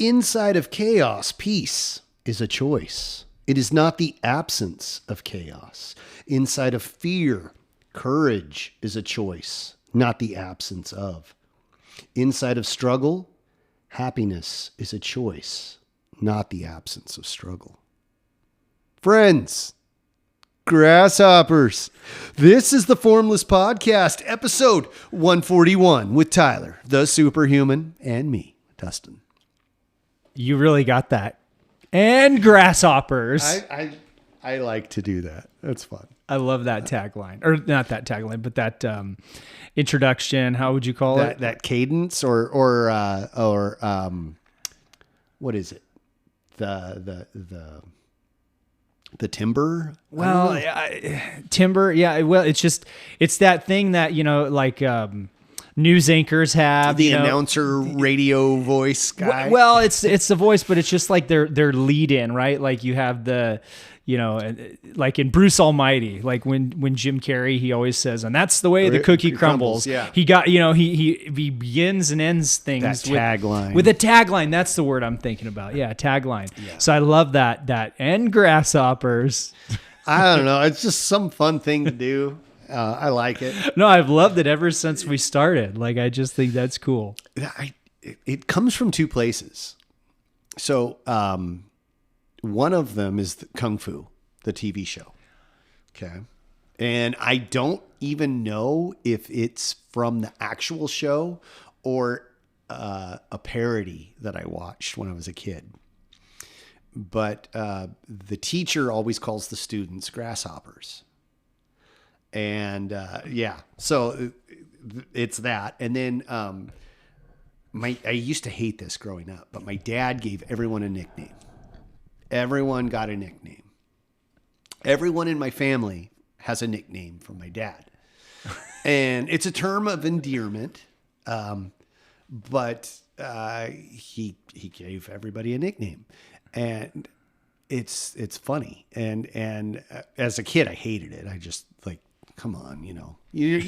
Inside of chaos, peace is a choice. It is not the absence of chaos. Inside of fear, courage is a choice, not the absence of. Inside of struggle, happiness is a choice, not the absence of struggle. Friends, grasshoppers, this is the Formless Podcast, episode 141 with Tyler, the superhuman, and me, Dustin. You really got that. And grasshoppers. I like to do that. That's fun. I love that tagline. Or not that tagline, but that introduction. How would you call it? That cadence or what is it? The timbre? Well, timbre. Yeah. Well, it's that thing that, like news anchors have. The announcer radio voice guy. Well, it's the voice, but it's just like their lead in, right? Like you have the, like in Bruce Almighty, like when Jim Carrey, he always says, and that's the way the cookie crumbles. Yeah. He got, he begins and ends things tagline. With a tagline. That's the word I'm thinking about. Yeah. Tagline. Yeah. So I love that and grasshoppers. I don't know. It's just some fun thing to do. I like it. No, I've loved it ever since we started. Like, I just think that's cool. It comes from two places. So, one of them is Kung Fu, the TV show. Okay. And I don't even know if it's from the actual show or a parody that I watched when I was a kid. But the teacher always calls the students grasshoppers. And so it's that. And then I used to hate this growing up, but my dad gave everyone a nickname. Everyone got a nickname. Everyone in my family has a nickname from my dad. And it's a term of endearment, but he gave everybody a nickname. And it's funny. And as a kid, I hated it. I just come on, you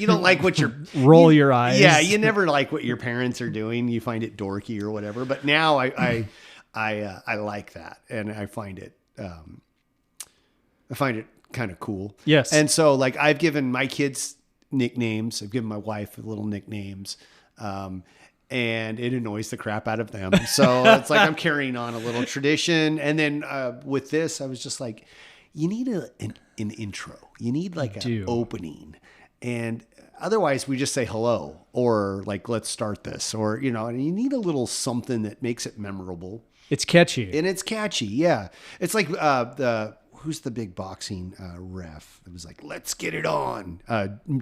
don't like what you're roll your eyes. Yeah. You never like what your parents are doing. You find it dorky or whatever, but now I like that. And I find it kind of cool. Yes. And so I've given my kids nicknames. I've given my wife little nicknames. And it annoys the crap out of them. So it's like I'm carrying on a little tradition. And then with this, I was just like, you need an intro. You need an opening. And otherwise we just say hello or let's start this or, and you need a little something that makes it memorable. It's catchy. And it's catchy. Yeah. It's like who's the big boxing ref? It was like, let's get it on.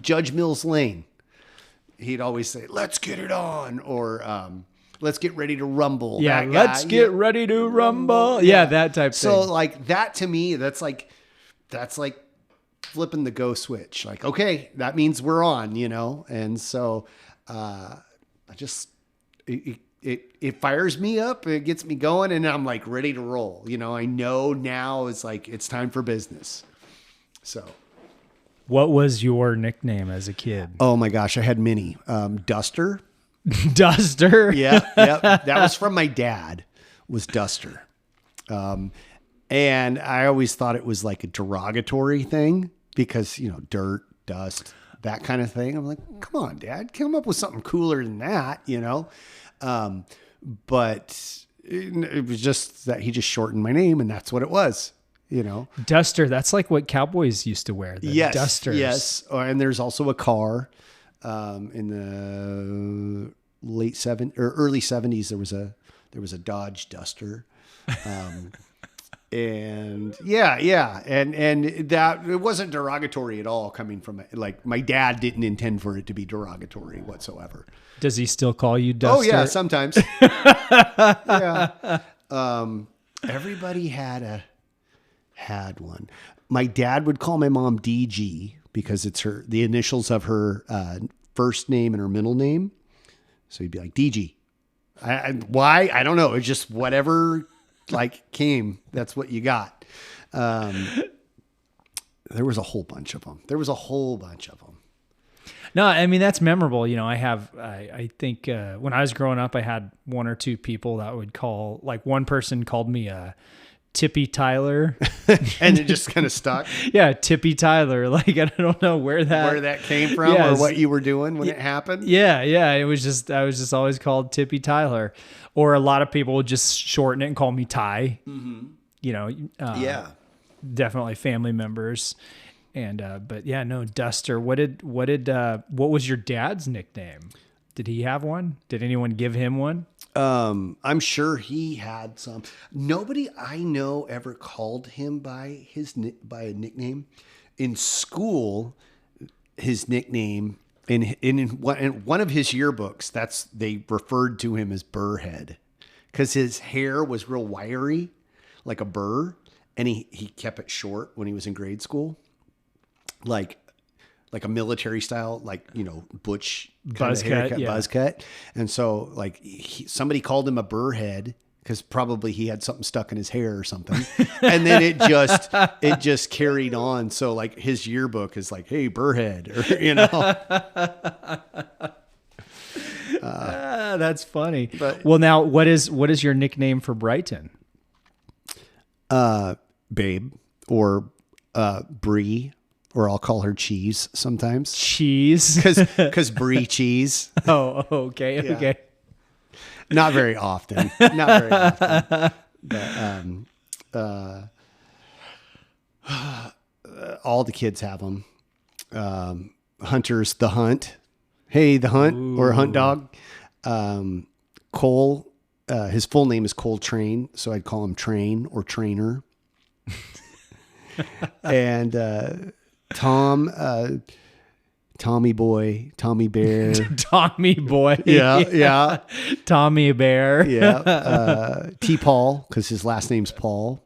Judge Mills Lane. He'd always say, let's get it on. Or, let's get ready to rumble. Yeah, let's get ready to rumble. Yeah, that type thing. So that to me, that's like flipping the go switch. Okay, that means we're on, And so it fires me up, it gets me going, and I'm ready to roll. I know now it's time for business. So what was your nickname as a kid? Oh my gosh, I had many. Duster. Duster. Yeah. That was from my dad, was Duster. And I always thought it was a derogatory thing because, dirt, dust, that kind of thing. I'm like, come on, Dad, come up with something cooler than that, But it was just that he just shortened my name and that's what it was, Duster. That's like what cowboys used to wear. Yes. Dusters. Yes. And there's also a car. In the late early 70s, there was a Dodge Duster. And and that it wasn't derogatory at all coming from my dad didn't intend for it to be derogatory whatsoever. Does he still call you Duster? Oh yeah, sometimes. Yeah. Everybody had one. My dad would call my mom DG because it's the initials of her first name and her middle name. So he'd be like, DG. Why? I don't know. It's just whatever came. That's what you got. There was a whole bunch of them. No, I mean, that's memorable. You know, I think when I was growing up, I had one or two people that would call, like one person called me Tippy Tyler. And it just kind of stuck. Yeah, Tippy Tyler. Like, I don't know where that came from or what you were doing when it happened. Yeah. I was just always called Tippy Tyler. Or a lot of people would just shorten it and call me Ty. Mm-hmm. You know, definitely family members. And but yeah, no, Duster. What was your dad's nickname? Did he have one? Did anyone give him one? I'm sure he had some. Nobody I know ever called him by a nickname. In school, his nickname in one of his yearbooks, they referred to him as Burrhead because his hair was real wiry, like a burr, and he kept it short when he was in grade school. Like a military style, like, you know, butch buzz cut, buzz cut. And so like somebody called him a burrhead because probably he had something stuck in his hair or something. And then it just carried on. So like his yearbook is like, hey, burrhead, or, you know. That's funny. Well, now what is your nickname for Brighton? Babe, or Bree. Or I'll call her Cheese sometimes. Cheese? Because Brie Cheese. Oh, okay. Yeah. Okay. Not very often. But, all the kids have them. Hunter's the Hunt. Hey, the Hunt. Ooh. Or Hunt Dog. Cole, his full name is Cole Train, so I'd call him Train or Trainer. And Tom, Tommy Boy, Tommy Bear. Tommy Boy. Yeah. Tommy Bear. Yeah. T-Paul, because his last name's Paul.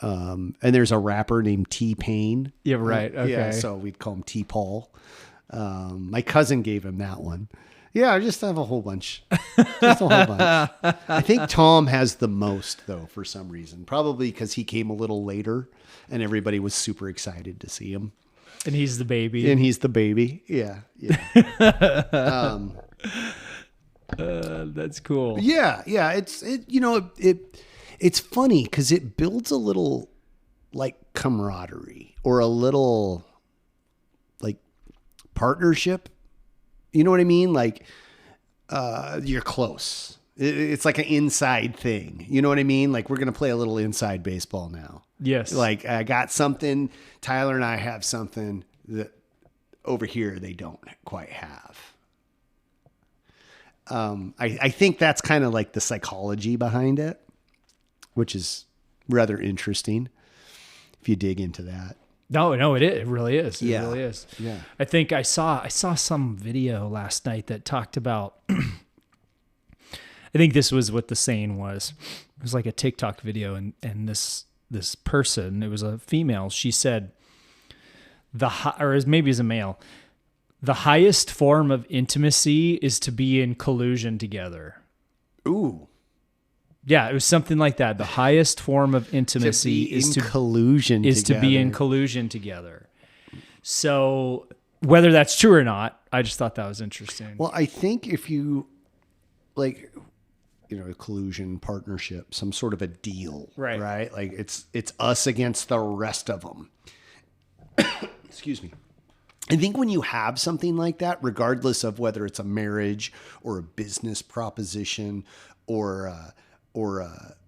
And there's a rapper named T-Pain. Yeah, right. Okay. Yeah, so we'd call him T-Paul. My cousin gave him that one. Yeah, I just have a whole bunch. I think Tom has the most, though, for some reason. Probably because he came a little later and everybody was super excited to see him. And he's the baby. Yeah. That's cool. Yeah. It's funny because it builds a little like camaraderie or a little like partnership. You know what I mean? Like, you're close. It's like an inside thing. You know what I mean? Like, we're going to play a little inside baseball now. Yes. Like, I got something. Tyler and I have something that over here they don't quite have. I think that's kind of like the psychology behind it, which is rather interesting if you dig into that. No, it really is. It really is. Yeah. I think I saw some video last night that talked about, I think this was what the saying was. It was like a TikTok video, and this person, it was a female, she said, maybe as a male, the highest form of intimacy is to be in collusion together. Ooh. Yeah, it was something like that. The highest form of intimacy is to be in collusion together. So whether that's true or not, I just thought that was interesting. Well, I think if you like, a collusion, partnership, some sort of a deal, right? Like it's us against the rest of them. Excuse me. I think when you have something like that, regardless of whether it's a marriage or a business proposition or a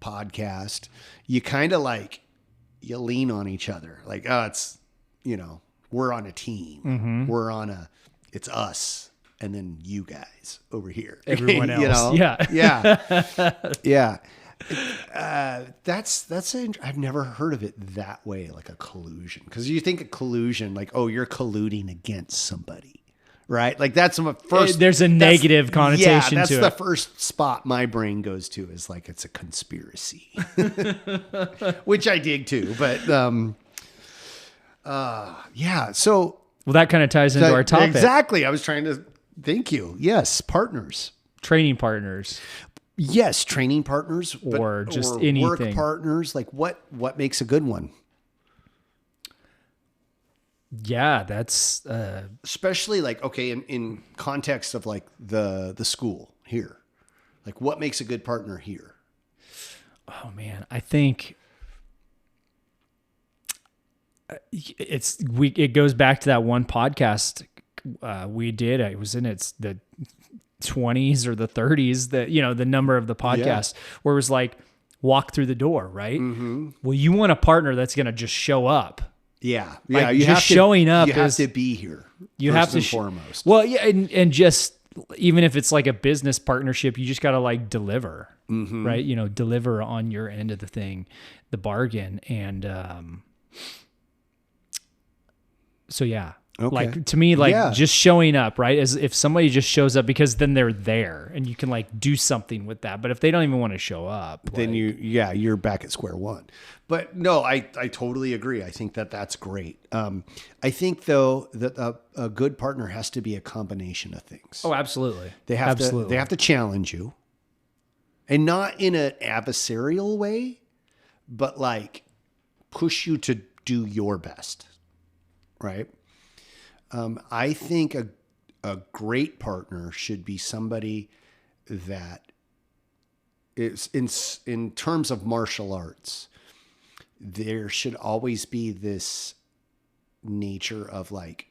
podcast, you kind of like, you lean on each other. Like, oh, it's, we're on a team. Mm-hmm. It's us. And then you guys over here. Everyone else. Yeah. I've never heard of it that way, like a collusion. Because you think of collusion, like, oh, you're colluding against somebody. Right? Like that's my first. There's a negative connotation to it. That's the first spot my brain goes to is like it's a conspiracy, which I dig too. But yeah. So well, that kind of ties into our topic. Exactly. I was trying to. Thank you. Yes, partners, training partners. Yes, training partners, or anything. Work partners. Like what makes a good one? Yeah, that's especially like, okay, in context of like the school here, like what makes a good partner here? oh man, I think it goes back to that one podcast we did. It was in the 20s or the 30s, that, you know, the number of the podcast where it was like, walk through the door, right? Mm-hmm. Well, you want a partner that's going to just show up. Yeah. Like, Yeah. you just showing up. You have to be here. You have to foremost. Well, yeah. And just, even if it's like a business partnership, you just got to like deliver, right? You know, deliver on your end of the thing, the bargain. And, so yeah, like to me, like just showing up, right? As if somebody just shows up, because then they're there and you can like do something with that. But if they don't even want to show up, then you're back at square one. But no, I totally agree. I think that's great. I think though that a good partner has to be a combination of things. Oh, absolutely. They have to challenge you, and not in an adversarial way, but like push you to do your best. Right. I think a great partner should be somebody that is in terms of martial arts, there should always be this nature of like,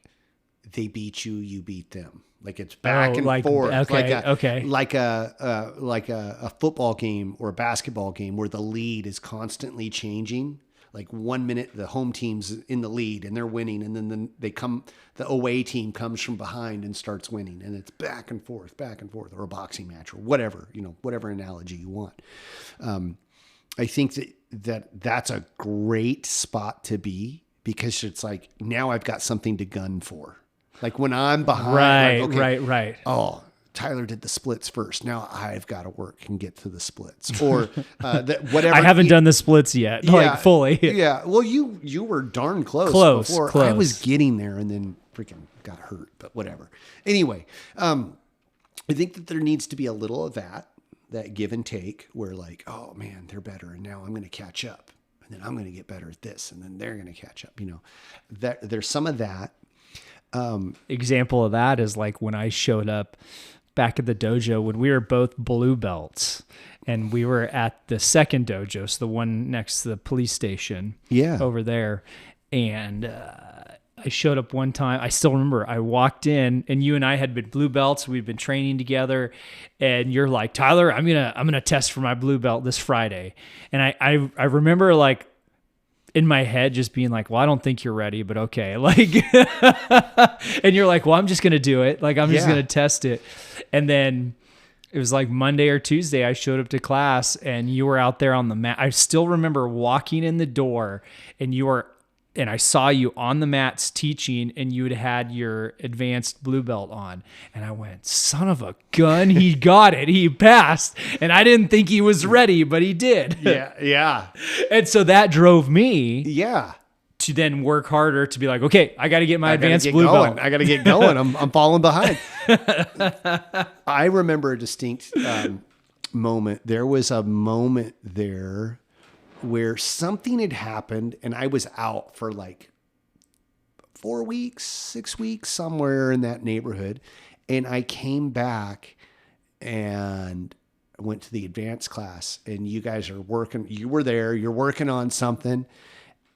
they beat you, you beat them. Like it's back and forth. Okay. Like a football game or a basketball game where the lead is constantly changing. Like 1 minute, the home team's in the lead and they're winning. And then the away team comes from behind and starts winning. And it's back and forth, or a boxing match or whatever, you know, whatever analogy you want. I think that's a great spot to be, because it's like, now I've got something to gun for. Like when I'm behind. Right. Oh, Tyler did the splits first. Now I've got to work and get to the splits, or whatever. I haven't done the splits yet, like fully. Yeah. Well, you were darn close before. Close. I was getting there and then freaking got hurt, but whatever. Anyway, I think that there needs to be a little of that give and take, where like, oh man, they're better, and now I'm going to catch up, and then I'm going to get better at this, and then they're going to catch up. You know, that there's some of that. Example of that is like when I showed up back at the dojo when we were both blue belts, and we were at the second dojo, so the one next to the police station over there. And I showed up one time. I still remember I walked in and you and I had been blue belts. We'd been training together, and you're like, Tyler, I'm going to test for my blue belt this Friday. And I remember like in my head just being like, well, I don't think you're ready, but okay. Like, and you're like, well, I'm just going to do it. Like, I'm just going to test it. And then it was like Monday or Tuesday, I showed up to class and you were out there on the mat. I still remember walking in the door and I saw you on the mats teaching, and you had your advanced blue belt on. And I went, son of a gun, he got it. He passed. And I didn't think he was ready, but he did. Yeah. And so that drove me to then work harder to be like, okay, I got to get my advanced blue belt. I got to get going. I'm falling behind. I remember a distinct moment. There was a moment there where something had happened and I was out for like 4 weeks, 6 weeks, somewhere in that neighborhood. And I came back and went to the advanced class, and you guys are working, you were there, you're working on something.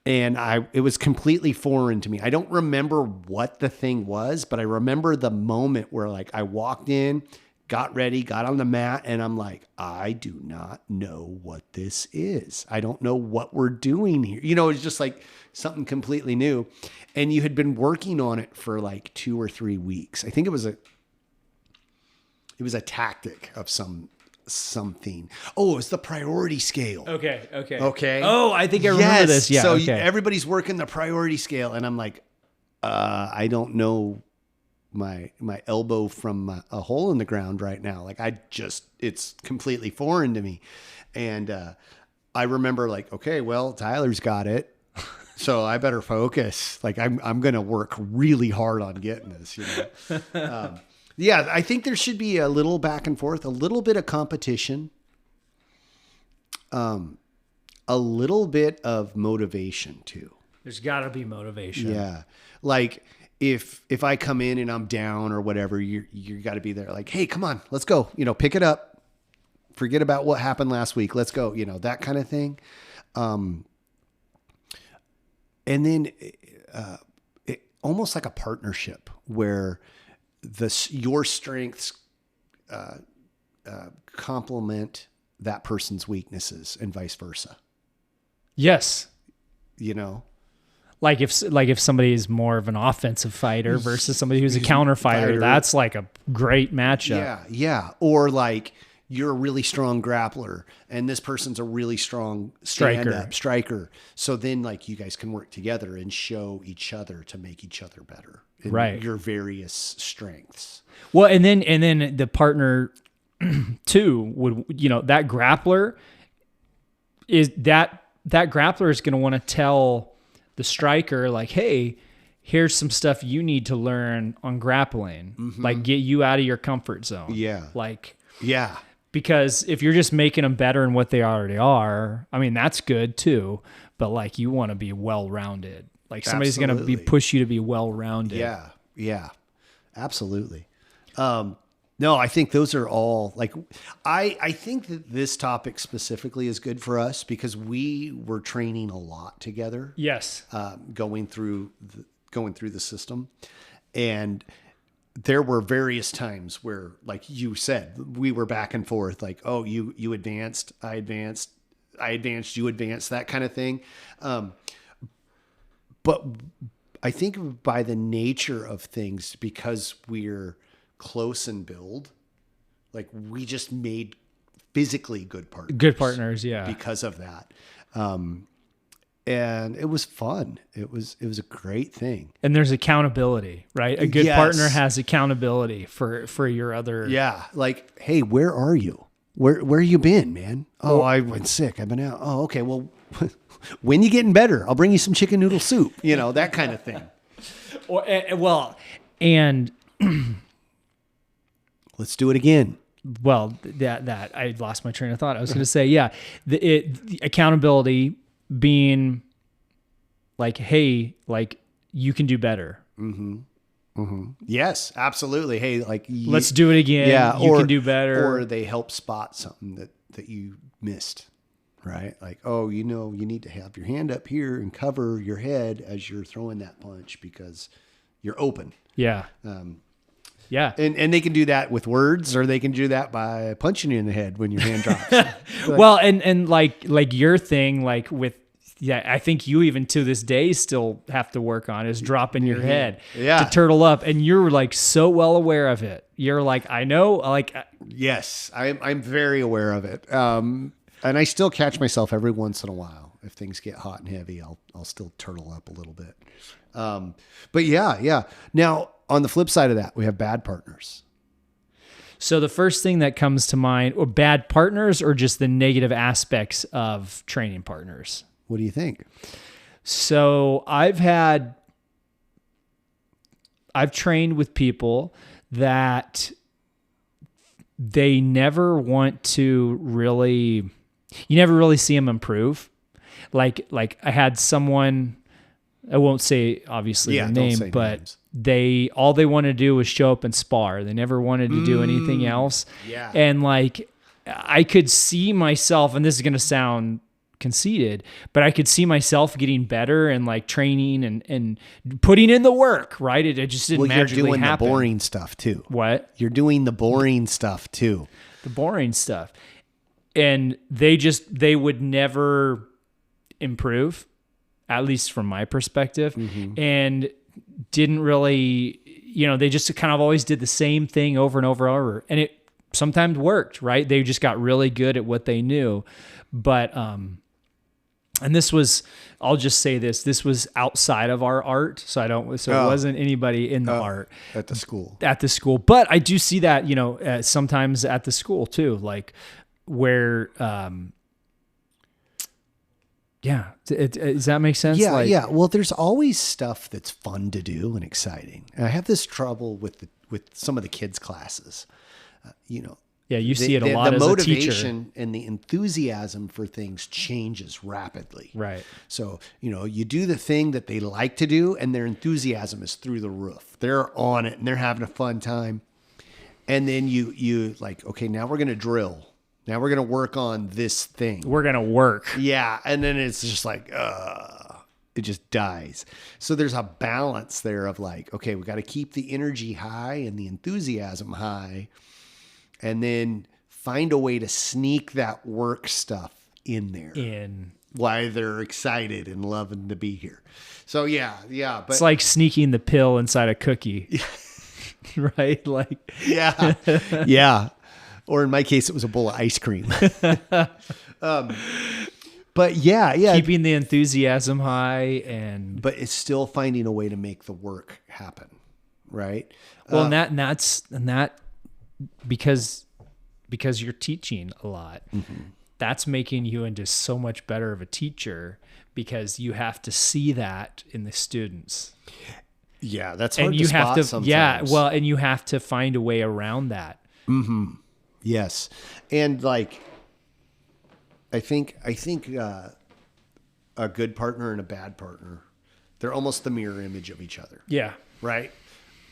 And it was completely foreign to me. I don't remember what the thing was, but I remember the moment where like I walked in, got ready, got on the mat, and I'm like, I do not know what this is. I don't know what we're doing here. You know, it's just like something completely new. And you had been working on it for like 2 or 3 weeks. I think it was a tactic of something. Oh, it's the priority scale. Okay. Oh, I think I remember this. Yeah. So everybody's working the priority scale, and I'm like, I don't know my elbow from a hole in the ground right now. Like it's completely foreign to me. And I remember like, okay, well, Tyler's got it, so I better focus. Like I'm going to work really hard on getting this, you know? I think there should be a little back and forth, a little bit of competition, a little bit of motivation too. There's got to be motivation. Yeah. Like if I come in and I'm down or whatever, you got to be there like, hey, come on, let's go, pick it up. Forget about what happened last week. Let's go, that kind of thing. And then almost like a partnership where your strengths complement that person's weaknesses and vice versa. Yes. Like if somebody is more of an offensive fighter versus somebody who's a counter fighter, that's like a great matchup. Yeah. Or like you're a really strong grappler and this person's a really strong striker. So then like you guys can work together and show each other to make each other better in your various strengths. Well, and then the partner too would, that grappler is that grappler is going to want to tell the striker like, hey, here's some stuff you need to learn on grappling, like get you out of your comfort zone. Yeah. Because if you're just making them better in what they already are, I mean, that's good too. But like, you want to be well-rounded. Like somebody's going to push you to be well-rounded. Yeah, absolutely. No, I think those are all like, I think that this topic specifically is good for us because we were training a lot together. Yes. Going through the system. And there were various times where, like you said, we were back and forth, like, oh, you advanced, I advanced, you advanced, that kind of thing. But I think by the nature of things, because we're close in build, like we just made physically good partners. Yeah. Because of that. And it was fun. It was a great thing. And there's accountability, right? A good partner has accountability for your other. Yeah. Like, hey, where are you? Where you been, man? Oh, I went sick. I've been out. Oh, okay. Well, when you getting better, I'll bring you some chicken noodle soup, that kind of thing. And let's do it again. Well, that I lost my train of thought. I was going to say, the accountability being like, hey, like you can do better. Yes, absolutely. Hey, like let's do it again. Yeah, you can do better. Or they help spot something that you missed, right? Like, oh, you need to have your hand up here and cover your head as you're throwing that punch because you're open. Yeah. Yeah. And they can do that with words, or they can do that by punching you in the head when your hand drops. Well, and like your thing, like with, I think you even to this day still have to work on is dropping your head to turtle up. And you're like so well aware of it. You're like, I know, like, yes, I'm very aware of it. And I still catch myself every once in a while. If things get hot and heavy, I'll still turtle up a little bit. But yeah. Now, on the flip side of that, we have bad partners. So the first thing that comes to mind, or bad partners, or just the negative aspects of training partners? What do you think? So I've trained with people that they never want to really, you never really see them improve. Like I had someone, I won't say obviously the name, but names. All they wanted to do was show up and spar. They never wanted to do anything else. Yeah. And like, I could see myself, and this is going to sound conceited, but I could see myself getting better and like training and putting in the work, right? It just didn't magically you're doing happen. The boring stuff too. What? You're doing the boring stuff too. The boring stuff. And they would never improve, at least from my perspective, and didn't really, they just kind of always did the same thing over and over and over. And it sometimes worked, right? They just got really good at what they knew. But, and this was, I'll just say this was outside of our art. So it wasn't anybody in the art at the school. But I do see that, sometimes at the school too, like where, does that make sense? Yeah. Well, there's always stuff that's fun to do and exciting. And I have this trouble with some of the kids' classes. Yeah, you see it a lot as a teacher. The motivation and the enthusiasm for things changes rapidly. Right. So, you do the thing that they like to do and their enthusiasm is through the roof. They're on it and they're having a fun time. And then you like, okay, now we're going to drill. Now we're going to work on this thing. We're going to work. Yeah. And then it's just like, it just dies. So there's a balance there of like, okay, we got to keep the energy high and the enthusiasm high. And then find a way to sneak that work stuff in there. Why they're excited and loving to be here. So yeah. But it's like sneaking the pill inside a cookie. Right? Like yeah. Yeah. Or in my case, it was a bowl of ice cream. But yeah. Keeping the enthusiasm high but it's still finding a way to make the work happen. Right. Well, and that because you're teaching a lot, that's making you into so much better of a teacher because you have to see that in the students. Yeah, that's hard to spot sometimes. Yeah, well, and you have to find a way around that. Mm-hmm. Yes, and like I think a good partner and a bad partner, they're almost the mirror image of each other. Yeah. Right.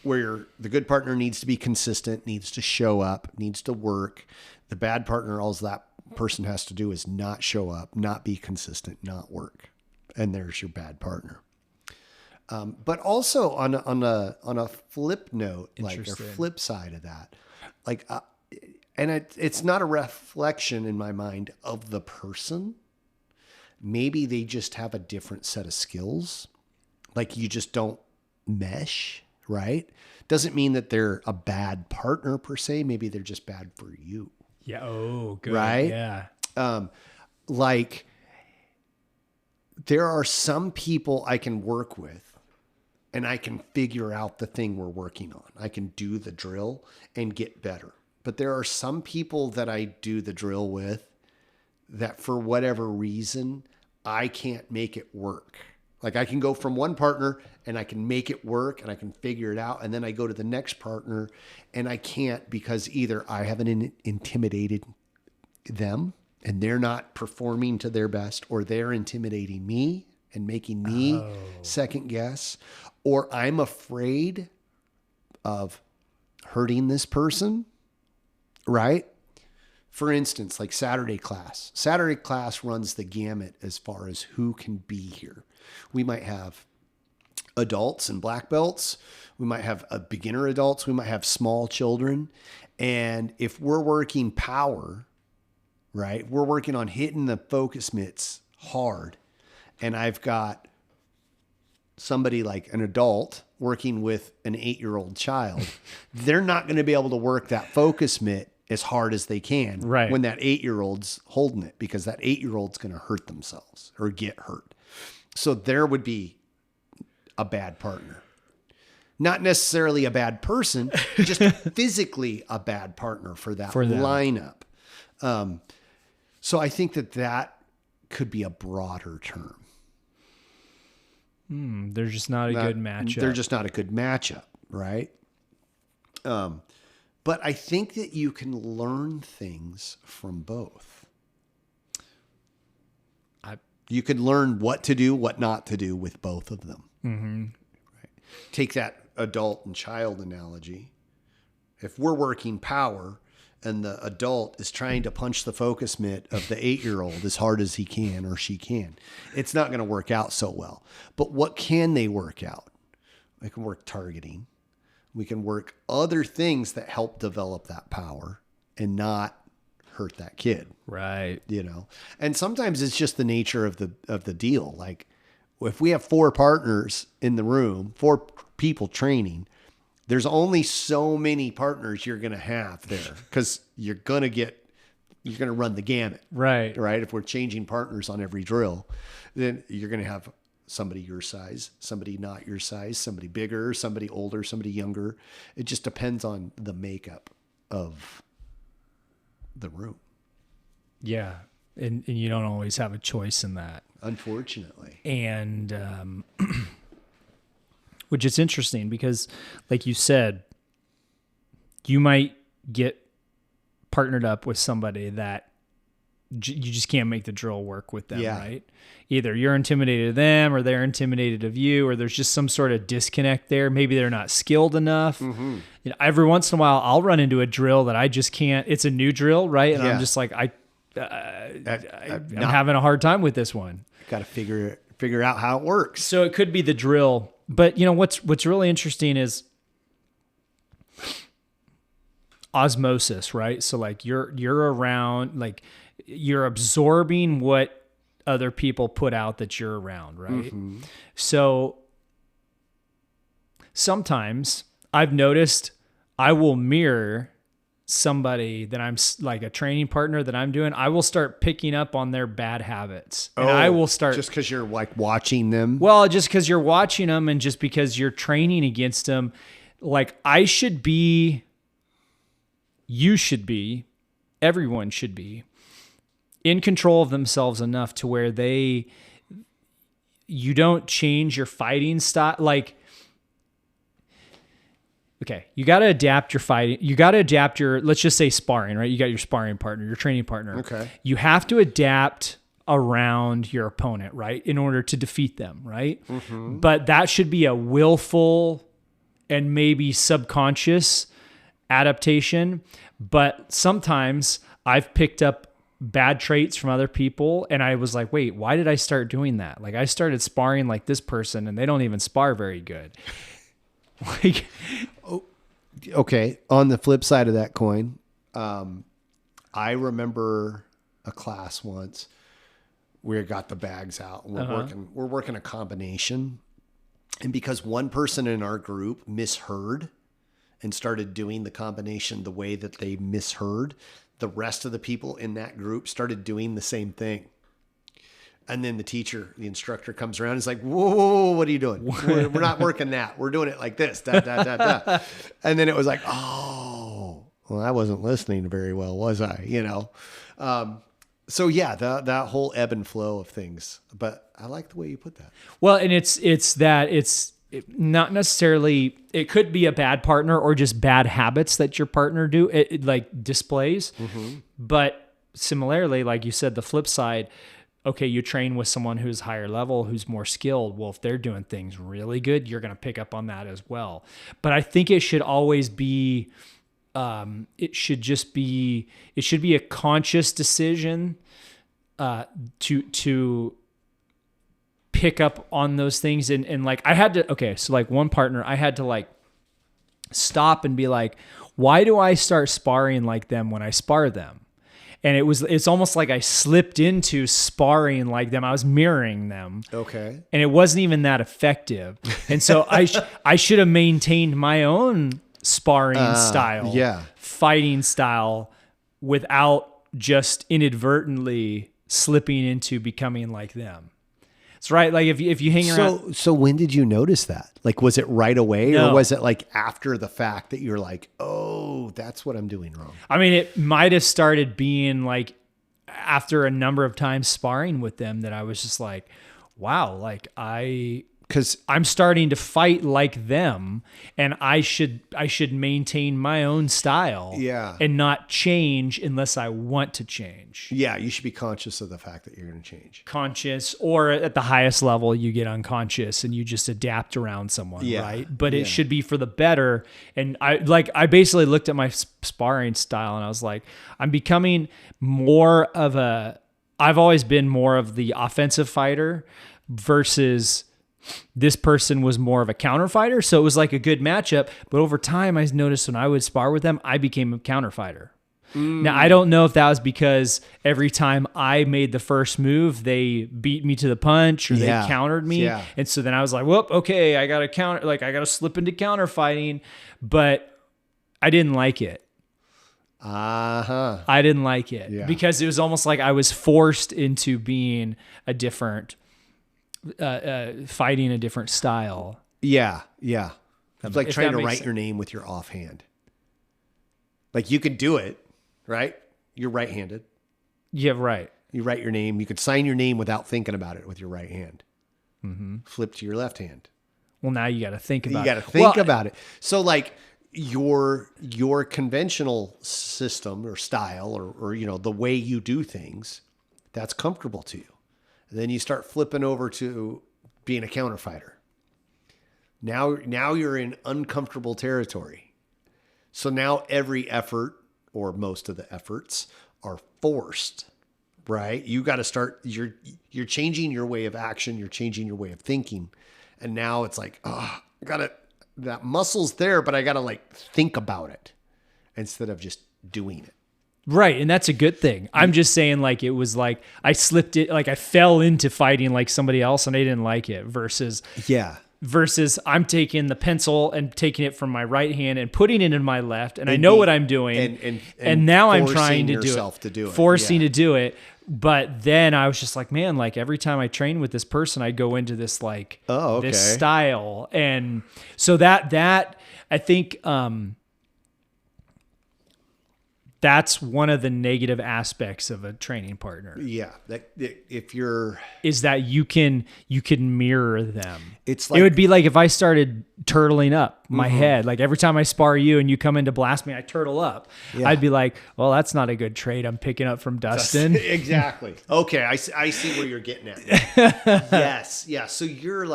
Where the good partner needs to be consistent, needs to show up, needs to work. The bad partner, all that person has to do is not show up, not be consistent, not work. And there's your bad partner. But also on a flip note, like a flip side of that, like, and it's not a reflection in my mind of the person. Maybe they just have a different set of skills. Like you just don't mesh. Right? Doesn't mean that they're a bad partner per se. Maybe they're just bad for you. Yeah. Oh, good. Right? Yeah. Like there are some people I can work with and I can figure out the thing we're working on. I can do the drill and get better. But there are some people that I do the drill with that for whatever reason, I can't make it work. Like I can go from one partner and I can make it work and I can figure it out. And then I go to the next partner and I can't because either I haven't intimidated them and they're not performing to their best, or they're intimidating me and making me second guess, or I'm afraid of hurting this person. Right? For instance, like Saturday class. Saturday class runs the gamut as far as who can be here. We might have adults and black belts. We might have beginner adults. We might have small children. And if we're working power, right, we're working on hitting the focus mitts hard. And I've got somebody like an adult working with an 8-year-old child. They're not going to be able to work that focus mitt as hard as they can when that 8-year-old's holding it, because that 8-year-old's going to hurt themselves or get hurt. So there would be a bad partner. Not necessarily a bad person, just physically a bad partner for that lineup. So I think that could be a broader term. They're just not a good matchup. They're just not a good matchup, right? But I think that you can learn things from both. You can learn what to do, what not to do with both of them. Mm-hmm. Right. Take that adult and child analogy. If we're working power and the adult is trying to punch the focus mitt of the 8-year-old as hard as he can or she can, it's not going to work out so well. But what can they work out? They can work targeting. We can work other things that help develop that power and not hurt that kid. Right. And sometimes it's just the nature of the deal. Like if we have 4 partners in the room, 4 people training, there's only so many partners you're going to have there because you're going to run the gamut. Right. Right. If we're changing partners on every drill, then you're going to have somebody your size, somebody not your size, somebody bigger, somebody older, somebody younger. It just depends on the makeup of the room. Yeah. And you don't always have a choice in that. Unfortunately. And, which is interesting because like you said, you might get partnered up with somebody that you just can't make the drill work with them, right? Either you're intimidated of them or they're intimidated of you, or there's just some sort of disconnect there. Maybe they're not skilled enough. You know, every once in a while I'll run into a drill that I just can't, it's a new drill, right? And I'm just like, I'm having a hard time with this one. Got to figure out how it works. So it could be the drill, but you know, what's really interesting is osmosis, right? So like you're around, like you're absorbing what other people put out that you're around, right? So sometimes I've noticed I will mirror somebody that I'm like a training partner that I'm doing. I will start picking up on their bad habits, and I will start just because you're like watching them. Well, just because you're watching them, and just because you're training against them. Like you should be, everyone should be in control of themselves enough to where you don't change your fighting style. Like, okay, you got to adapt your fighting. You got to adapt your, let's just say sparring, right? You got your sparring partner, your training partner. Okay. You have to adapt around your opponent, right? In order to defeat them, right? But that should be a willful and maybe subconscious adaptation. But sometimes I've picked up bad traits from other people, and I was like, wait, why did I start doing that? Like I started sparring like this person, and they don't even spar very good. Like, okay. On the flip side of that coin, I remember a class once where we got the bags out and we're working a combination. And because one person in our group misheard and started doing the combination the way that they misheard, the rest of the people in that group started doing the same thing. And then the instructor comes around and is like, whoa, what are you doing? We're not working that. We're doing it like this. Da, da, da, da. And then it was like, oh, well, I wasn't listening very well, was I? You know? So yeah, that whole ebb and flow of things. But I like the way you put that. Well, and it's not necessarily, it could be a bad partner or just bad habits that your partner it like displays. But similarly, like you said, the flip side, okay, you train with someone who's higher level, who's more skilled. Well, if they're doing things really good, you're going to pick up on that as well. But I think it should always be, it should be a conscious decision to pick up on those things. And like I had to, okay, so like one partner, I had to like stop and be like, why do I start sparring like them when I spar them? And it's almost like I slipped into sparring like them. I was mirroring them. Okay. And it wasn't even that effective. And so I should have maintained my own sparring style, fighting style, without just inadvertently slipping into becoming like them. It's right. Like if you hang around. So when did you notice that? Like, was it right away No. or was it like after the fact that you're like, oh, that's what I'm doing wrong? I mean, it might have started being like after a number of times sparring with them that I was just like, wow, like because I'm starting to fight like them, and I should maintain my own style, and not change unless I want to change. Yeah, you should be conscious of the fact that you're going to change. Conscious, or at the highest level, you get unconscious and you just adapt around someone, right? But it should be for the better. And I basically looked at my sparring style and I was like, I'm becoming more of I've always been more of the offensive fighter versus this person was more of a counter fighter. So it was like a good matchup. But over time, I noticed when I would spar with them, I became a counter fighter. Now, I don't know if that was because every time I made the first move, they beat me to the punch or they countered me. Yeah. And so then I was like, whoop, okay, I got to counter, like I got to slip into counter fighting, but I didn't like it. I didn't like it because it was almost like I was forced into being a different fighting a different style. Yeah. It's like trying to write your name with your offhand. Like you could do it, right? You're right-handed. Yeah, right. You write your name. You could sign your name without thinking about it with your right hand. Flip to your left hand. Well, now you got to think about it. You got to think about it. So like your conventional system or style or the way you do things, that's comfortable to you. And then you start flipping over to being a counterfighter. Now you're in uncomfortable territory. So now every effort, or most of the efforts, are forced, right? You got to start, you're changing your way of action, you're changing your way of thinking. And now it's like, that muscle's there, but I got to like think about it instead of just doing it. Right. And that's a good thing. I'm just saying, like, it was like I slipped it, like I fell into fighting like somebody else and I didn't like it versus I'm taking the pencil and taking it from my right hand and putting it in my left. And I know what I'm doing. And now I'm trying to do it. Forcing to do it. But then I was just like, man, like every time I train with this person, I go into this like this style. And so that I think that's one of the negative aspects of a training partner. Yeah. Is that you can mirror them. It's like, it would be like if I started turtling up my head, like every time I spar you and you come in to blast me, I turtle up. Yeah. I'd be like, well, that's not a good trait I'm picking up from Dustin. Exactly. Okay. I see where you're getting at. Yes. Yeah. So you're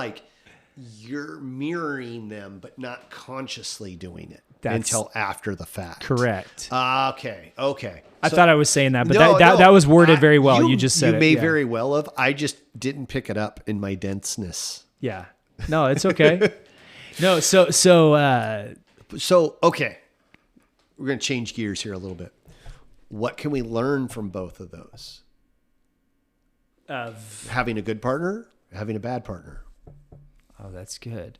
mirroring them, but not consciously doing it. Until after the fact. Correct. Okay. I thought I was saying that, but that was worded very well. You just said it. You may very well have. I just didn't pick it up in my denseness. Yeah. No, it's okay. No, so okay. We're going to change gears here a little bit. What can we learn from both of those? Of having a good partner, having a bad partner. Oh, that's good.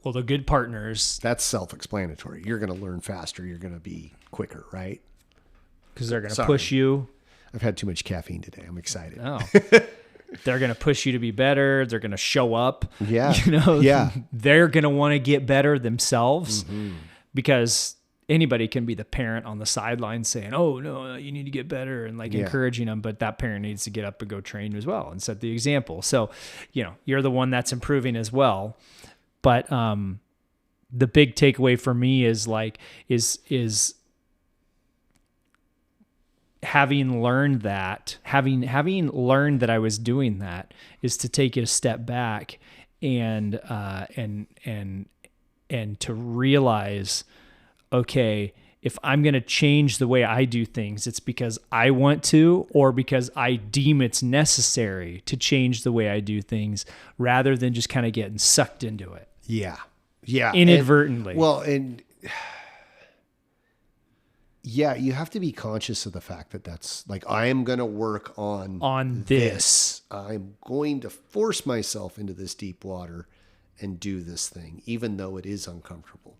Well, the good partners. That's self-explanatory. You're going to learn faster. You're going to be quicker, right? Because they're going to push you. I've had too much caffeine today. I'm excited. Oh. They're going to push you to be better. They're going to show up. Yeah. They're going to want to get better themselves because anybody can be the parent on the sideline saying, oh, no, you need to get better and encouraging them. But that parent needs to get up and go train as well and set the example. So, you're the one that's improving as well. But the big takeaway for me is is having learned that, having learned that I was doing that, is to take it a step back and to realize, okay, if I'm going to change the way I do things, it's because I want to, or because I deem it's necessary to change the way I do things, rather than just kind of getting sucked into it. Yeah. Inadvertently. You have to be conscious of the fact that that's like, I am going to work on this. I'm going to force myself into this deep water and do this thing, even though it is uncomfortable.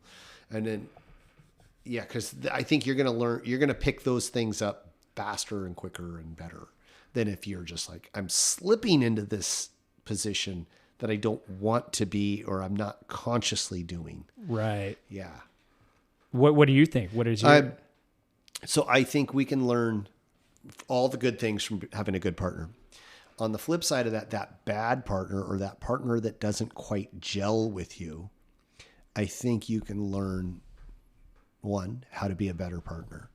And then, because I think you're going to pick those things up faster and quicker and better than if you're just like, I'm slipping into this position that I don't want to be, or I'm not consciously doing. Right. Yeah. What do you think? What is your... So I think we can learn all the good things from having a good partner. On the flip side of that bad partner, or that partner that doesn't quite gel with you, I think you can learn, one, how to be a better partner,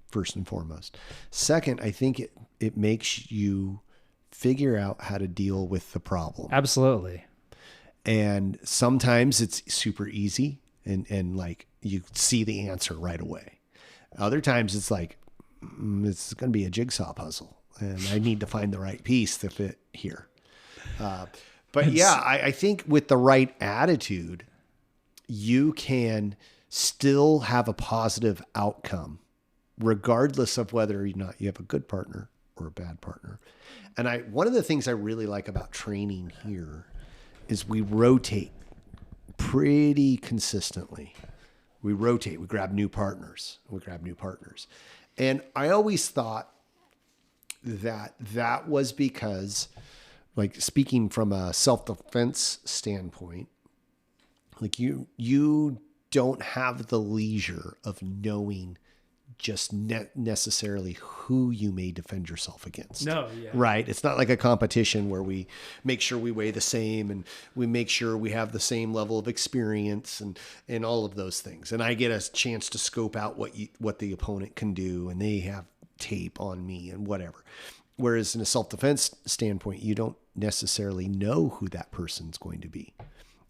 first and foremost. Second, I think it makes you figure out how to deal with the problem. Absolutely. And sometimes it's super easy and like you see the answer right away. Other times it's like, it's going to be a jigsaw puzzle and I need to find the right piece to fit here. I think with the right attitude, you can still have a positive outcome, regardless of whether or not you have a good partner or a bad partner. And one of the things I really like about training here is we rotate pretty consistently. We grab new partners. And I always thought that was because, like, speaking from a self-defense standpoint, like you don't have the leisure of knowing just necessarily who you may defend yourself against. No, yeah. Right? It's not like a competition where we make sure we weigh the same and we make sure we have the same level of experience and all of those things. And I get a chance to scope out what the opponent can do, and they have tape on me and whatever. Whereas in a self-defense standpoint, you don't necessarily know who that person's going to be.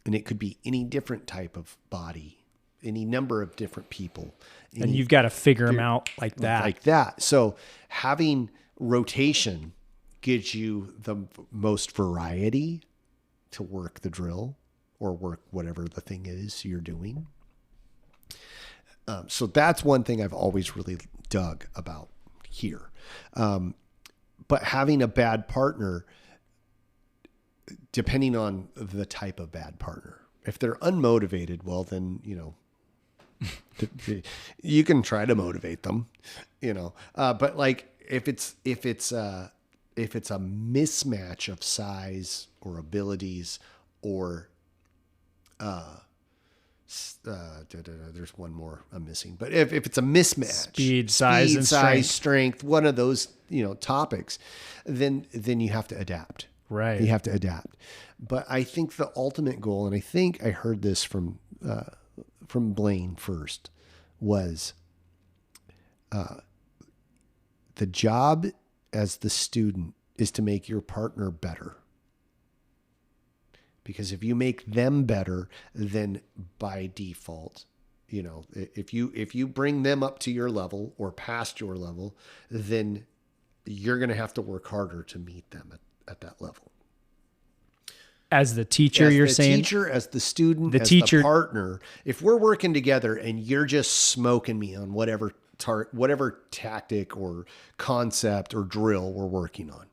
And it could be any different type of body, any number of different people. And you've got to figure them out like that. So having rotation gives you the most variety to work the drill or work whatever the thing is you're doing. So that's one thing I've always really dug about here. But having a bad partner, depending on the type of bad partner, if they're unmotivated, well, then, you can try to motivate them, but like if it's a mismatch of size or abilities or, there's one more I'm missing, but if it's a mismatch, speed, size, strength, one of those, topics, then you have to adapt. Right. You have to adapt. But I think the ultimate goal, and I think I heard this from Blaine first, was the job as the student is to make your partner better. Because if you make them better, then by default, if you bring them up to your level or past your level, then you're going to have to work harder to meet them at that level. As the teacher, as you're the saying? Teacher, as the student, the as teacher, the partner. If we're working together and you're just smoking me on whatever tactic or concept or drill we're working on,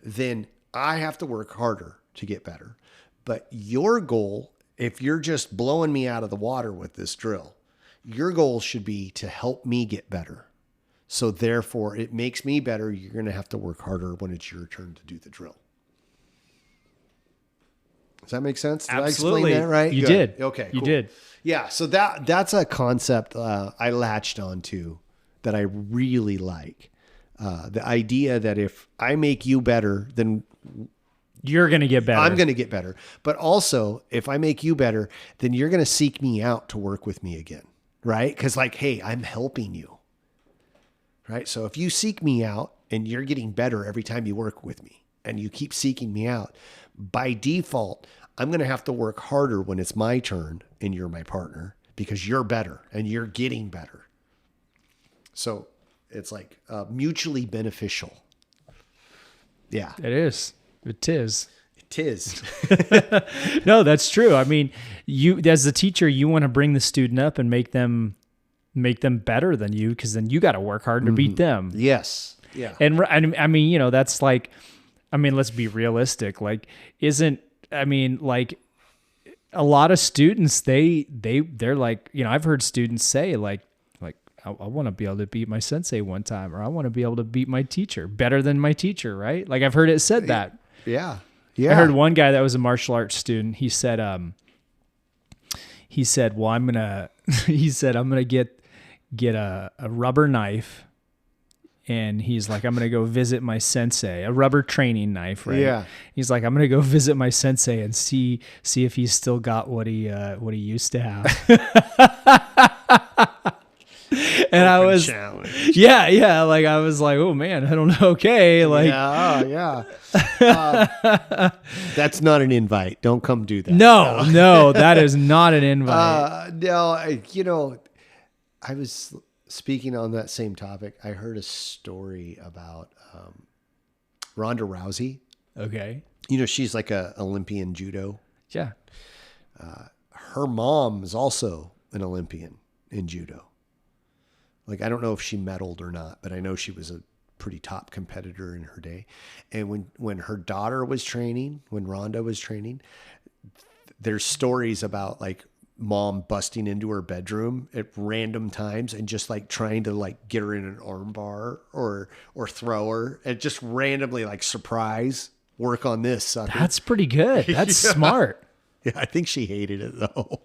then I have to work harder to get better. But your goal, if you're just blowing me out of the water with this drill, your goal should be to help me get better. So therefore, it makes me better. You're going to have to work harder when it's your turn to do the drill. Does that make sense? Did Absolutely. I explain that right? You Good. did. Okay, You cool. did. Yeah, so that's a concept I latched onto that I really like. The idea that if I make you better, then you're going to get better. I'm going to get better. But also, if I make you better, then you're going to seek me out to work with me again, right? Because hey, I'm helping you, right? So if you seek me out and you're getting better every time you work with me and you keep seeking me out, by default, I'm going to have to work harder when it's my turn and you're my partner because you're better and you're getting better. So it's mutually beneficial. Yeah. It is. It is. It is. No, that's true. I mean, you as the teacher, you want to bring the student up and make them better than you, because then you got to work hard to beat them. Yes. Yeah. And I mean, that's let's be realistic. A lot of students, they're like, I've heard students say I want to be able to beat my sensei one time, or I want to be able to beat my teacher better than my teacher. Right. Like I've heard it said that. Yeah. Yeah. I heard one guy that was a martial arts student. He said, well, I'm going to get a rubber knife. And he's like, I'm going to go visit my sensei, a rubber training knife. Right. Yeah. He's like, I'm going to go visit my sensei and see if he's still got what he used to have. And I was, yeah. Like I was like, oh man, I don't know. Okay. Like, yeah. That's not an invite. Don't come do that. No, that is not an invite. No, I was speaking on that same topic. I heard a story about Ronda Rousey. Okay. She's like a Olympian judo. Yeah. Her mom is also an Olympian in judo. Like, I don't know if she medaled or not, but I know she was a pretty top competitor in her day. And when her daughter was training, when Ronda was training, there's stories about like mom busting into her bedroom at random times and just like trying to like get her in an arm bar or throw her and just randomly like surprise work on this sucker. That's pretty good. That's smart. Yeah, I think she hated it though.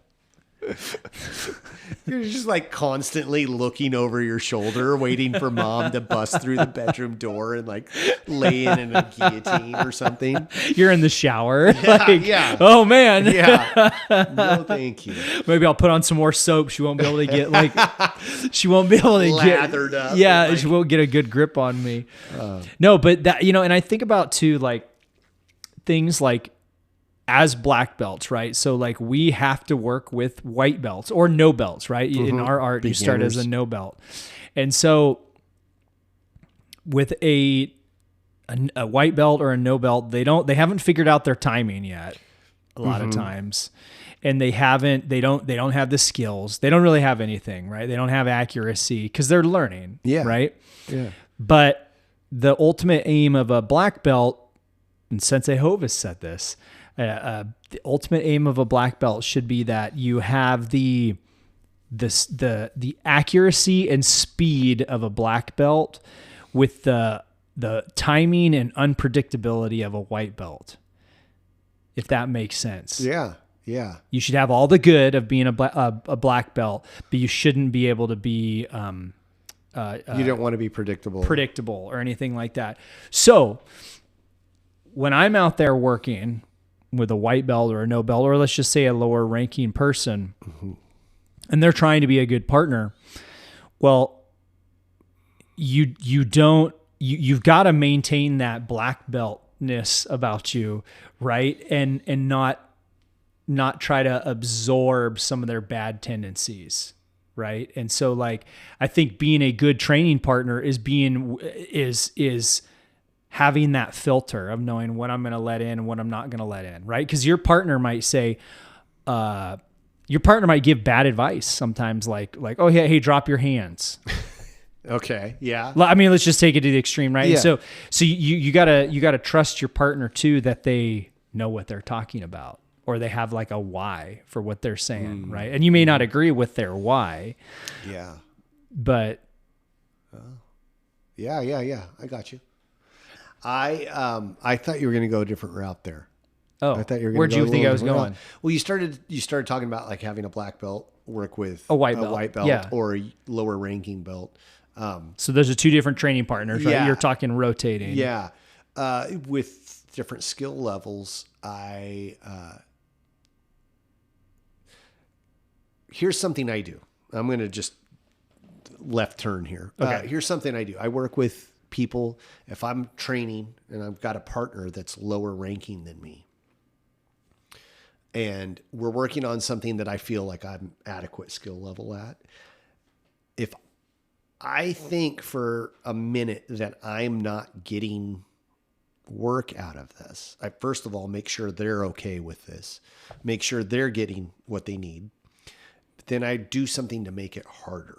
You're just like constantly looking over your shoulder, waiting for mom to bust through the bedroom door and like lay in a guillotine or something. You're in the shower. Yeah. Oh man. Yeah. No, thank you. Maybe I'll put on some more soap. She won't be able to get she won't be able to lathered up. Yeah. She won't get a good grip on me. No, but that, and I think about too, like things like, as black belts, right? So like we have to work with white belts or no belts, right? In our art, you start as a no belt. And so with a white belt or a no belt, they haven't figured out their timing yet a lot of times. And they don't have the skills. They don't really have anything, right? They don't have accuracy because they're learning, right? Yeah. But the ultimate aim of a black belt, and Sensei Hovis said this, the ultimate aim of a black belt should be that you have the accuracy and speed of a black belt with the timing and unpredictability of a white belt. If that makes sense. Yeah. Yeah. You should have all the good of being a black belt, but you shouldn't be able to be you don't want to be predictable or anything like that. So when I'm out there working with a white belt or a no belt, or let's just say a lower ranking person, and they're trying to be a good partner, well, you've got to maintain that black beltness about you, right? And not try to absorb some of their bad tendencies, right? And so like I think being a good training partner is having that filter of knowing what I'm going to let in and what I'm not going to let in, right? Because your partner might say, your partner might give bad advice sometimes, like, oh yeah, hey, drop your hands. Okay, yeah. I mean, let's just take it to the extreme, right? Yeah. So you gotta trust your partner too, that they know what they're talking about, or they have like a why for what they're saying, right? And you may not agree with their why. Yeah. But. Yeah. I got you. I thought you were going to go a different route there. Oh, I thought you were going where'd you think I was going? Well, you started talking about like having a black belt work with a white belt, yeah, or a lower ranking belt. So those are two different training partners, right? Yeah. You're talking rotating. Yeah. With different skill levels, here's something I do. I'm going to just left turn here. Okay. Here's something I do. I work with people. If I'm training and I've got a partner that's lower ranking than me, and we're working on something that I feel like I'm adequate skill level at, if I think for a minute that I'm not getting work out of this, I first of all make sure they're okay with this, make sure they're getting what they need. But then I do something to make it harder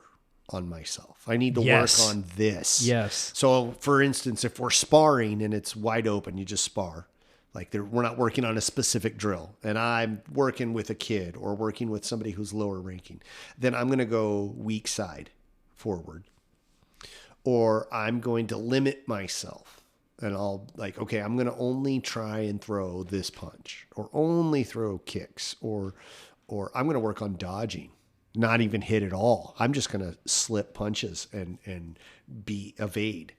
on myself. I need to work on this. Yes. So for instance, if we're sparring and it's wide open, you just spar. Like we're not working on a specific drill, and I'm working with a kid or working with somebody who's lower ranking, then I'm going to go weak side forward, or I'm going to limit myself, and I'll like, okay, I'm going to only try and throw this punch, or only throw kicks, or I'm going to work on dodging, not even hit at all. I'm just going to slip punches and evade.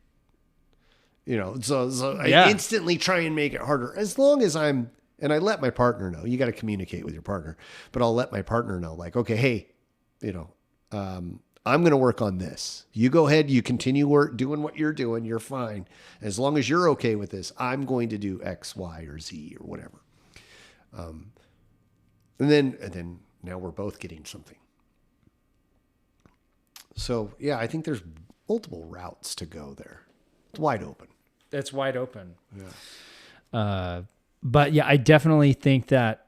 So I instantly try and make it harder, as long as and I let my partner know. You got to communicate with your partner, but I'll let my partner know, like, okay, hey, I'm going to work on this. You go ahead, you continue doing what you're doing. You're fine. As long as you're okay with this, I'm going to do X, Y, or Z or whatever. And then now we're both getting something. So yeah, I think there's multiple routes to go there. It's wide open. It's wide open. Yeah. But yeah, I definitely think that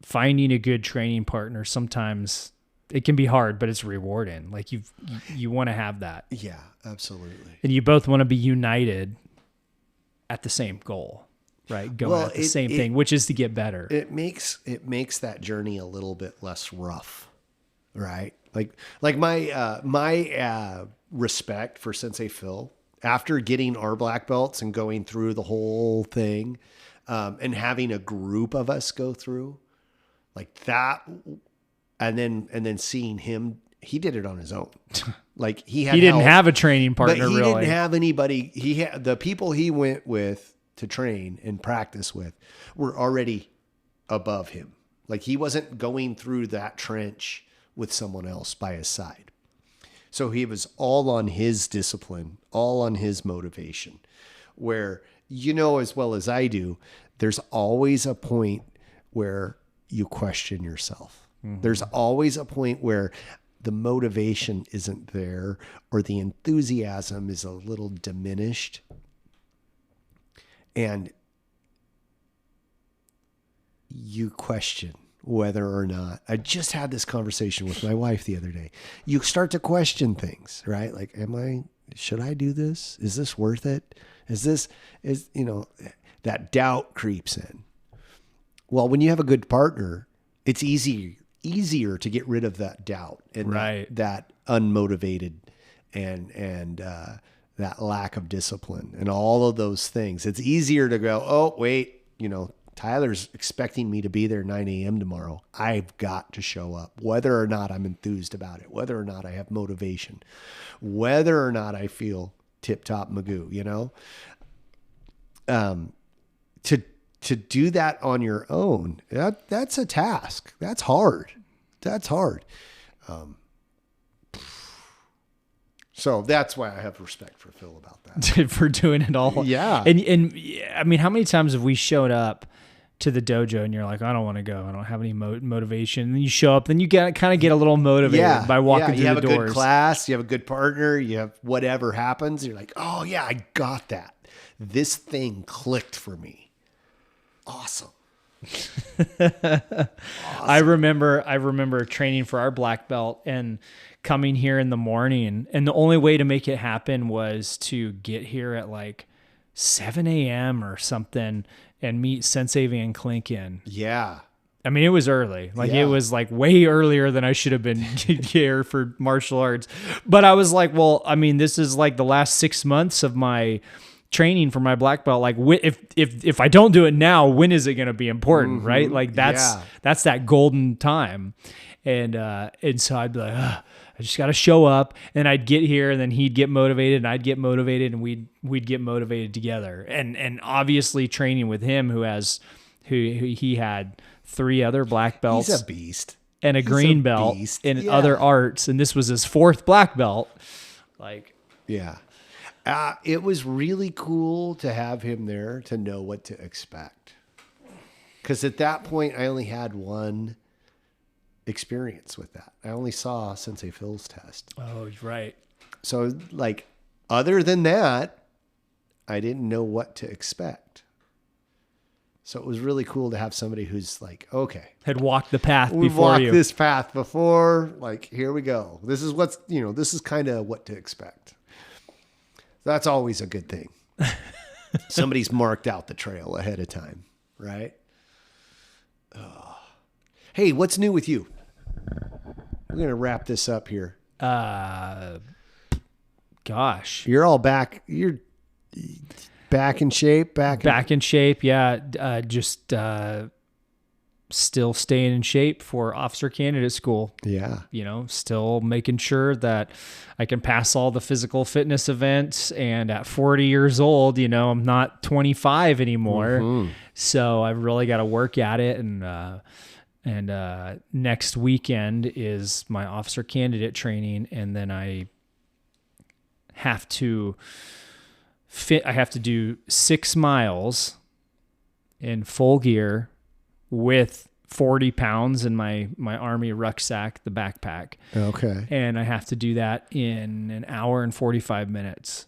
finding a good training partner, sometimes it can be hard, but it's rewarding. Like you want to have that. Yeah, absolutely. And you both want to be united at the same goal, right? Going at the same thing, which is to get better. It makes that journey a little bit less rough, right? Like my respect for Sensei Phil, after getting our black belts and going through the whole thing, and having a group of us go through, Like that. And then seeing him, he did it on his own. Like he didn't have a training partner, but he really. didn't have anybody. He had the people he went with to train and practice with were already above him. Like he wasn't going through that trench with someone else by his side. So he was all on his discipline, all on his motivation, where, you know, as well as I do, there's always a point where you question yourself. Mm-hmm. There's always a point where the motivation isn't there or the enthusiasm is a little diminished. And you question whether or not, I just had this conversation with my wife the other day. You start to question things, right? Like, should I do this? Is this worth it? That doubt creeps in. Well, when you have a good partner, it's easier to get rid of that doubt and that unmotivated and that lack of discipline and all of those things. It's easier to go, oh, wait, Tyler's expecting me to be there 9 a.m. tomorrow. I've got to show up, whether or not I'm enthused about it, whether or not I have motivation, whether or not I feel tip-top Magoo, To do that on your own, that's a task. That's hard. So that's why I have respect for Phil about that. For doing it all. Yeah. And I mean, how many times have we showed up to the dojo and you're like, I don't want to go. I don't have any motivation. And then you show up, then you kind of get a little motivated by walking through the doors. You have a good class, you have a good partner, you have whatever happens. You're like, oh yeah, I got that. This thing clicked for me. Awesome. I remember training for our black belt and coming here in the morning, and the only way to make it happen was to get here at like 7 a.m. or something and meet Sensei Van Klinken. Yeah. I mean, it was early. It was like way earlier than I should have been here for martial arts. But I was like, well, I mean, this is like the last 6 months of my training for my black belt. Like, if I don't do it now, when is it going to be important? Mm-hmm. Right? Like that's that golden time. And so I'd be like, I just got to show up, and I'd get here, and then he'd get motivated, and I'd get motivated, and we'd get motivated together. And obviously training with him, who he had 3 other black belts. He's a beast. And a green belt in other arts, and this was his 4th black belt. Yeah. It was really cool to have him there to know what to expect. Because at that point, I only had one experience with that. I only saw Sensei Phil's test. Oh, right. So, other than that, I didn't know what to expect. So it was really cool to have somebody who's like, okay, had walked the path we've before walked you. this path before. Here we go. This is this is kind of what to expect. That's always a good thing. Somebody's marked out the trail ahead of time, right? Hey, what's new with you? We're going to wrap this up here. Gosh. You're all back. You're back in shape? Back in shape, yeah. Just still staying in shape for officer candidate school. Yeah. Still making sure that I can pass all the physical fitness events. And at 40 years old, I'm not 25 anymore. Mm-hmm. So I've really got to work at it. And next weekend is my officer candidate training. And then I have to do 6 miles in full gear with 40 pounds in my Army rucksack, the backpack. Okay. And I have to do that in an hour and 45 minutes.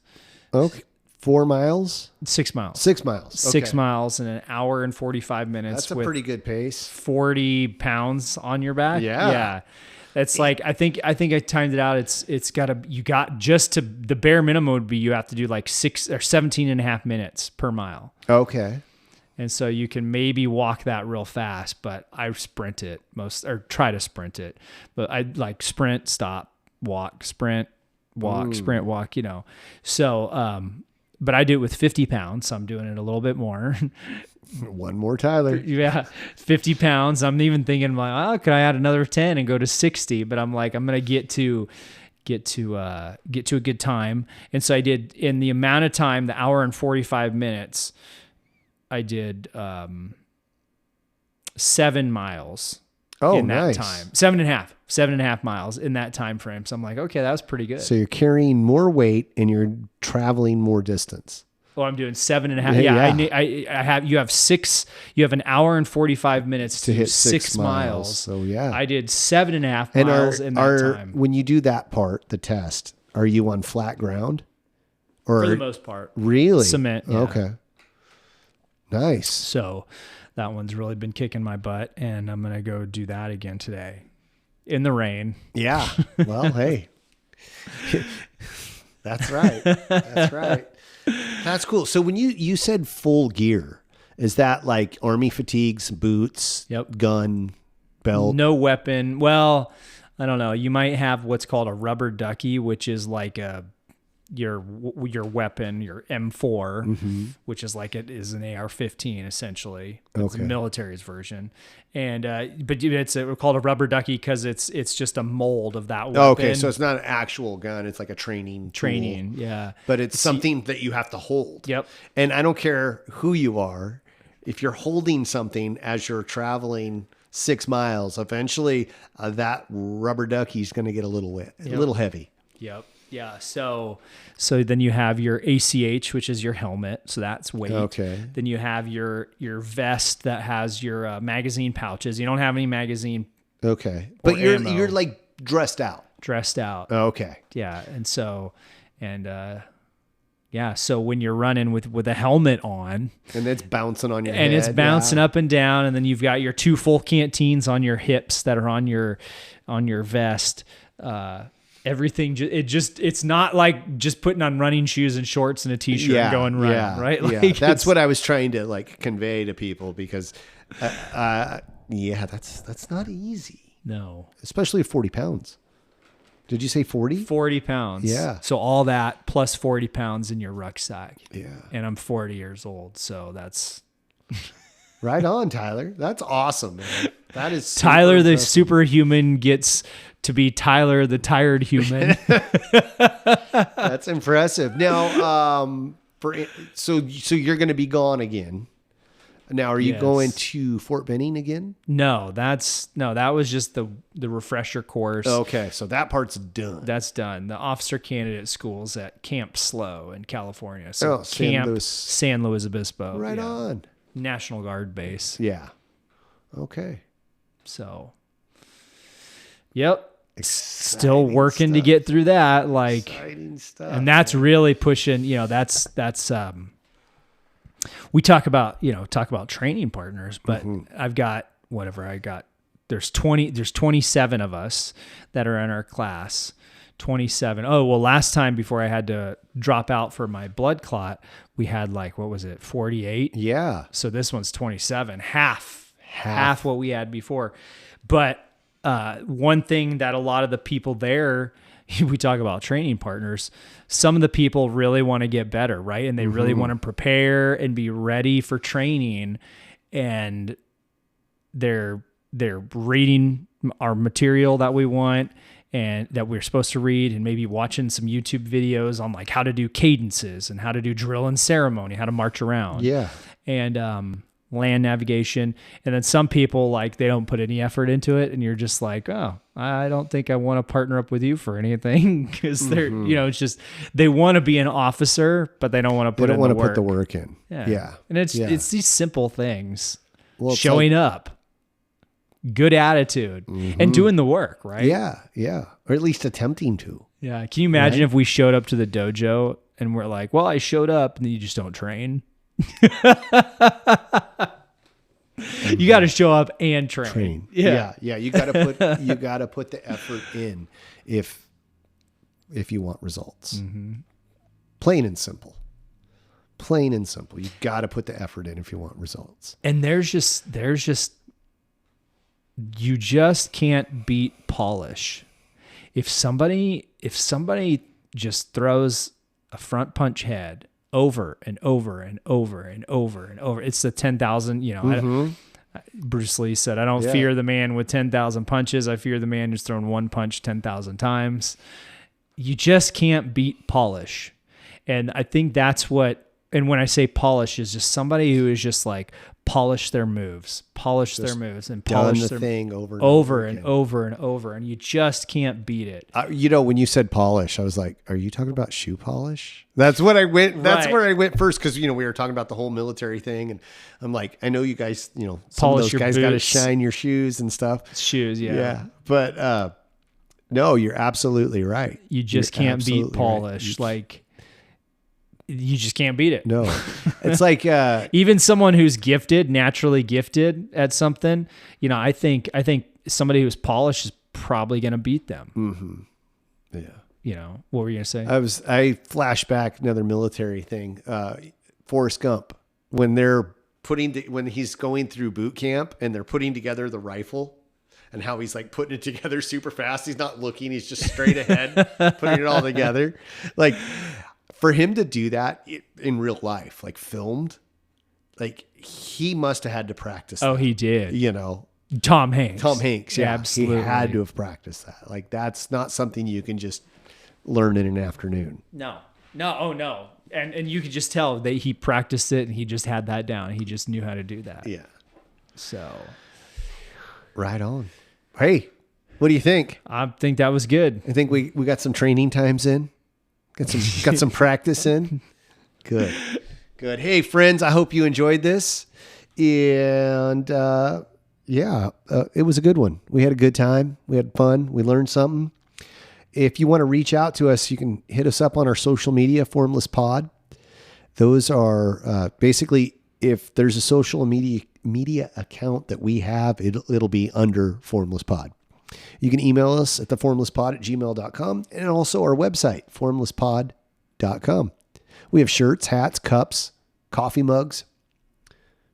Okay. 4 miles? 6 miles. 6 miles. Okay. 6 miles in an hour and 45 minutes. That's a pretty good pace. 40 pounds on your back. Yeah. Yeah. That's I think I timed it out. It's got just to the bare minimum would be you have to do 6 or 17 and a half minutes per mile. Okay. And so you can maybe walk that real fast, but I sprint it try to sprint it. But I sprint, stop, walk, sprint, walk, sprint, walk, So, but I do it with 50 pounds. So I'm doing it a little bit more. One more Tyler. Yeah. 50 pounds. I'm even thinking like, oh, could I add another 10 and go to 60? But I'm like, I'm going to get to a good time. And so I did, in the amount of time, the hour and 45 minutes, I did 7 miles. Oh, in that nice. time. 7.5 miles in that time frame. So I'm like, okay, that was pretty good. So you're carrying more weight and you're traveling more distance. Oh, I'm doing 7.5. Yeah. You have an hour and 45 minutes to hit 6 miles. So yeah, I did 7.5 miles in that time. When you do that part, the test, are you on flat ground? Or for the most part. Really? Cement. Yeah. Okay. Nice. So that one's really been kicking my butt, and I'm going to go do that again today in the rain. Yeah. Well, hey, that's right. That's right. That's cool. So when you said full gear, is that like army fatigues, boots, Yep. gun, belt? No weapon. Well, I don't know. You might have what's called a rubber ducky, which is like your weapon, your M4, which is like it is an AR-15 essentially. It's the military's version, and but it's called a rubber ducky because it's just a mold of that weapon. Okay, so it's not an actual gun; it's like a training tool. Yeah. But it's something that you have to hold. Yep. And I don't care who you are, if you're holding something as you're traveling 6 miles, eventually that rubber ducky is going to get a little wet, a little heavy. Yep. Yeah. So then you have your ACH, which is your helmet. So that's weight. Okay. Then you have your vest that has your magazine pouches. You don't have any magazine. Okay. But you're like dressed out. Okay. Yeah. And so, so when you're running with a helmet on, and it's bouncing on your head. And it's bouncing up and down, and then you've got your 2 full canteens on your hips that are on your vest. Everything it's not like just putting on running shoes and shorts and a t-shirt and going running, right? Like that's what I was trying to like convey to people because that's not easy. No. Especially 40 pounds. Did you say 40? 40 pounds. Yeah. So all that plus 40 pounds in your rucksack. Yeah. And I'm 40 years old, so that's right on, Tyler. That's awesome, man. That is Tyler the superhuman gets to be Tyler the tired human. That's impressive. Now, so you're going to be gone again. Now, are you going to Fort Benning again? No, that was just the refresher course. Okay, so that part's done. That's done. The officer candidate school's at Camp SLO in California. So San Luis Obispo. Right on. National Guard base. Yeah. Okay. So, yep. Still working to get through that. Like, exciting stuff. And that's really pushing, that's we talk about training partners, but I've got there's 27 of us that are in our class. 27. Oh, well, last time before I had to drop out for my blood clot, we had 48? Yeah. So this one's 27, half what we had before. But one thing that a lot of the people there, we talk about training partners, some of the people really want to get better, right? And they really want to prepare and be ready for training. And they're reading our material that we want and that we're supposed to read, and maybe watching some YouTube videos on how to do cadences and how to do drill and ceremony, how to march around. Yeah. And land navigation. And then some people, they don't put any effort into it, and you're just like, oh, I don't think I want to partner up with you for anything, because they're, it's just, they want to be an officer, but they don't want to put in the work. They don't want to put the work in. Yeah. And it's these simple things. Well, showing up, good attitude, and doing the work, right? Yeah. Yeah. Or at least attempting to. Yeah. Can you imagine if we showed up to the dojo and we're like, well, I showed up, and then you just don't train? You got to show up and train. Yeah. You got to put the effort in if you want results. Plain and simple. You got to put the effort in if you want results. And there's just you just can't beat polish. If somebody just throws a front punch head over and over and over and over and over. It's the 10,000, you know, Bruce Lee said, I don't fear the man with 10,000 punches. I fear the man who's thrown one punch 10,000 times. You just can't beat polish. And I think that's what, and when I say polish, is just somebody who is just like polish their moves, and polish their thing over and over, and you just can't beat it. You know, when you said polish, I was like, are you talking about shoe polish? That's what I went. That's where I went first, because, you know, we were talking about the whole military thing, and I'm like, I know you guys, you know, some polish of those guys got to shine your shoes and stuff. Shoes, yeah. But no, you're absolutely right. You just can't beat polish. Like, you just can't beat it. No, it's like even someone who's naturally gifted at something, you know, I think somebody who's polished is probably going to beat them. Mm-hmm. Yeah. You know, what were you going to say? I flash back another military thing. Forrest Gump, when when he's going through boot camp and they're putting together the rifle, and how he's like putting it together super fast. He's not looking. He's just straight ahead, putting it all together. Like, for him to do that in real life, like filmed, like he must have had to practice. Oh, that, he did. You know, Tom Hanks. Yeah, absolutely. He had to have practiced that. Like, that's not something you can just learn in an afternoon. No. Oh, no. And you could just tell that he practiced it and he just had that down. He just knew how to do that. Yeah. So. Right on. Hey, what do you think? I think that was good. I think we got some training times in. Got some practice in. Good. Hey, friends, I hope you enjoyed this. And it was a good one. We had a good time. We had fun. We learned something. If you want to reach out to us, you can hit us up on our social media, Formless Pod. Those are basically, if there's a social media account that we have, it'll be under Formless Pod. You can email us at theformlesspod@gmail.com, and also our website, formlesspod.com. We have shirts, hats, cups, coffee mugs,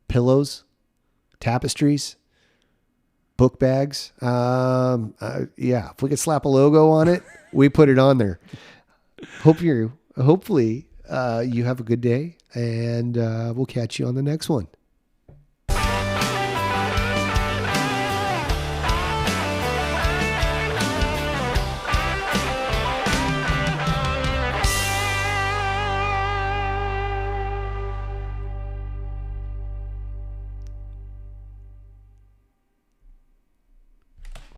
pillows, tapestries, book bags. If we could slap a logo on it, we put it on there. Hopefully you have a good day, and we'll catch you on the next one.